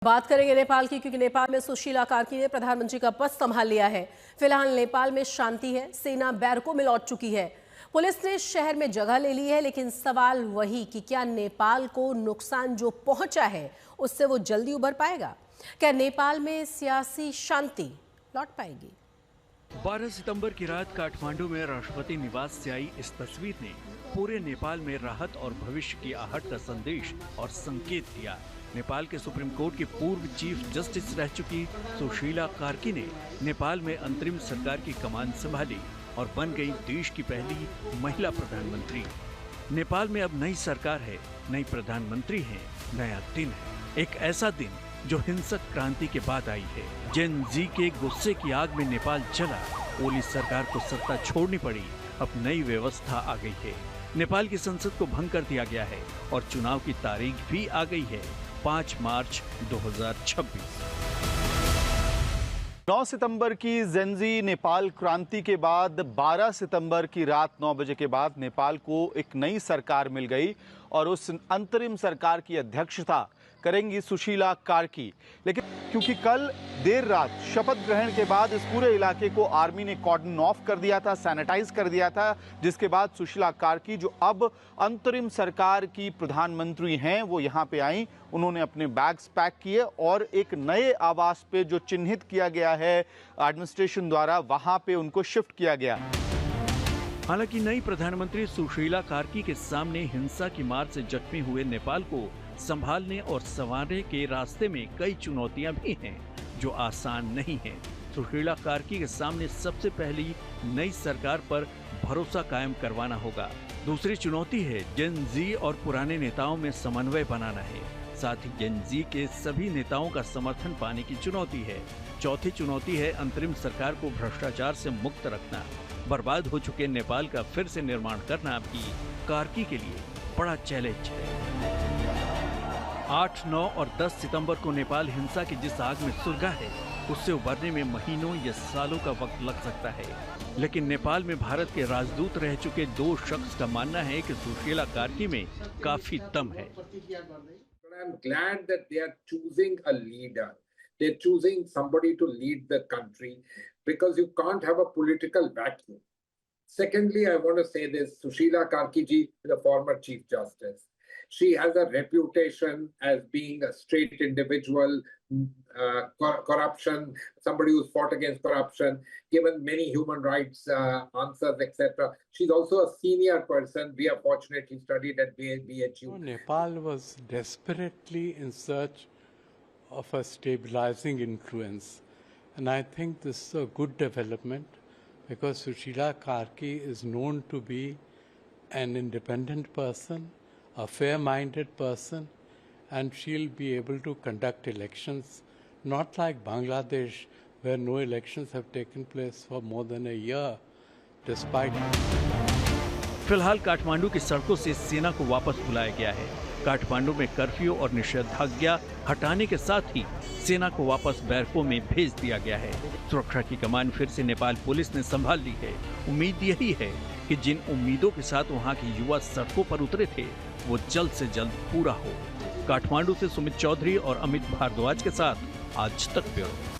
बात करेंगे नेपाल की, क्योंकि नेपाल में सुशीला कार्की ने प्रधानमंत्री का पद संभाल लिया है। फिलहाल नेपाल में शांति है, सेना बैरकों में लौट चुकी है, पुलिस ने शहर में जगह ले ली है। लेकिन सवाल वही कि क्या नेपाल को नुकसान जो पहुंचा है उससे वो जल्दी उबर पाएगा? क्या नेपाल में सियासी शांति लौट पाएगी? 12 सितंबर की रात काठमांडू में राष्ट्रपति निवास से आई इस तस्वीर ने पूरे नेपाल में राहत और भविष्य की आहट का संदेश और संकेत दिया। नेपाल के सुप्रीम कोर्ट की पूर्व चीफ जस्टिस रह चुकी सुशीला कार्की ने नेपाल में अंतरिम सरकार की कमान संभाली और बन गई देश की पहली महिला प्रधानमंत्री। नेपाल में अब नई सरकार है, नई प्रधानमंत्री है, नया दिन है। एक ऐसा दिन जो हिंसक क्रांति के बाद आई है। जेन जी के गुस्से की आग में नेपाल जला, ओली सरकार को सत्ता छोड़नी पड़ी। अब नई व्यवस्था आ गई है। नेपाल की संसद को भंग कर दिया गया है और चुनाव की तारीख भी आ गई है, 5 मार्च 2026। 9 सितंबर की जेनजी नेपाल क्रांति के बाद 12 सितंबर की रात 9 बजे के बाद नेपाल को एक नई सरकार मिल गई और उस अंतरिम सरकार की अध्यक्षता करेंगी सुशीला कार्की। लेकिन क्योंकि कल देर रात शपथ ग्रहण के बाद इस पूरे इलाके को आर्मी ने कॉर्डन ऑफ कर दिया था, सैनिटाइज कर दिया था, जिसके बाद सुशीला कार्की जो अब अंतरिम सरकार की प्रधानमंत्री हैं वो यहाँ पे आई। उन्होंने अपने बैग्स पैक किए और एक नए आवास पे जो चिन्हित किया गया है एडमिनिस्ट्रेशन द्वारा, वहां पे उनको शिफ्ट किया गया। हालांकि नई प्रधानमंत्री सुशीला कार्की के सामने हिंसा की मार से जख्मी हुए नेपाल को संभालने और संवारने के रास्ते में कई चुनौतियां भी हैं जो आसान नहीं हैं। सुशीला कार्की के सामने सबसे पहली नई सरकार पर भरोसा कायम करवाना होगा। दूसरी चुनौती है जेन जी और पुराने नेताओं में समन्वय बनाना है। साथ ही जेन जी के सभी नेताओं का समर्थन पाने की चुनौती है। चौथी चुनौती है अंतरिम सरकार को भ्रष्टाचार से मुक्त रखना। बर्बाद हो चुके नेपाल का फिर से निर्माण करना भी कार्की के लिए बड़ा चैलेंज है। 8, 9 और 10 सितंबर को नेपाल हिंसा की जिस आग में सुलगा है उससे उबरने में महीनों या सालों का वक्त लग सकता है। लेकिन नेपाल में भारत के राजदूत रह चुके 2 शख्स का मानना है कि सुशीला कार्की में काफी दम है। I'm glad that they are choosing a leader. They're choosing somebody to lead the country because you can't have a political vacuum. Secondly, I want to say this, Sushila Karki ji is a former Chief Justice. She has a reputation as being a straight individual, corruption, somebody who's fought against corruption, given many human rights answers, etc. She's also a senior person. We are fortunately studied at BHU. Nepal was desperately in search of a stabilizing influence. And I think this is a good development because Sushila Karki is known to be an independent person, a fair-minded person, and she'll be able to conduct elections, not like Bangladesh, where no elections have taken place for more than a year, despite... फिलहाल काठमांडू की सड़कों से सेना को वापस बुलाया गया है। काठमांडू में कर्फ्यू और निषेधाज्ञा हटाने के साथ ही सेना को वापस बैरकों में भेज दिया गया है। सुरक्षा की कमान फिर से नेपाल पुलिस ने संभाल ली है। उम्मीद यही है कि जिन उम्मीदों के साथ वहां के युवा सड़कों पर उतरे थे वो जल्द से जल्द पूरा हो। काठमांडू से सुमित चौधरी और अमित भारद्वाज के साथ आज तक ब्यूरो।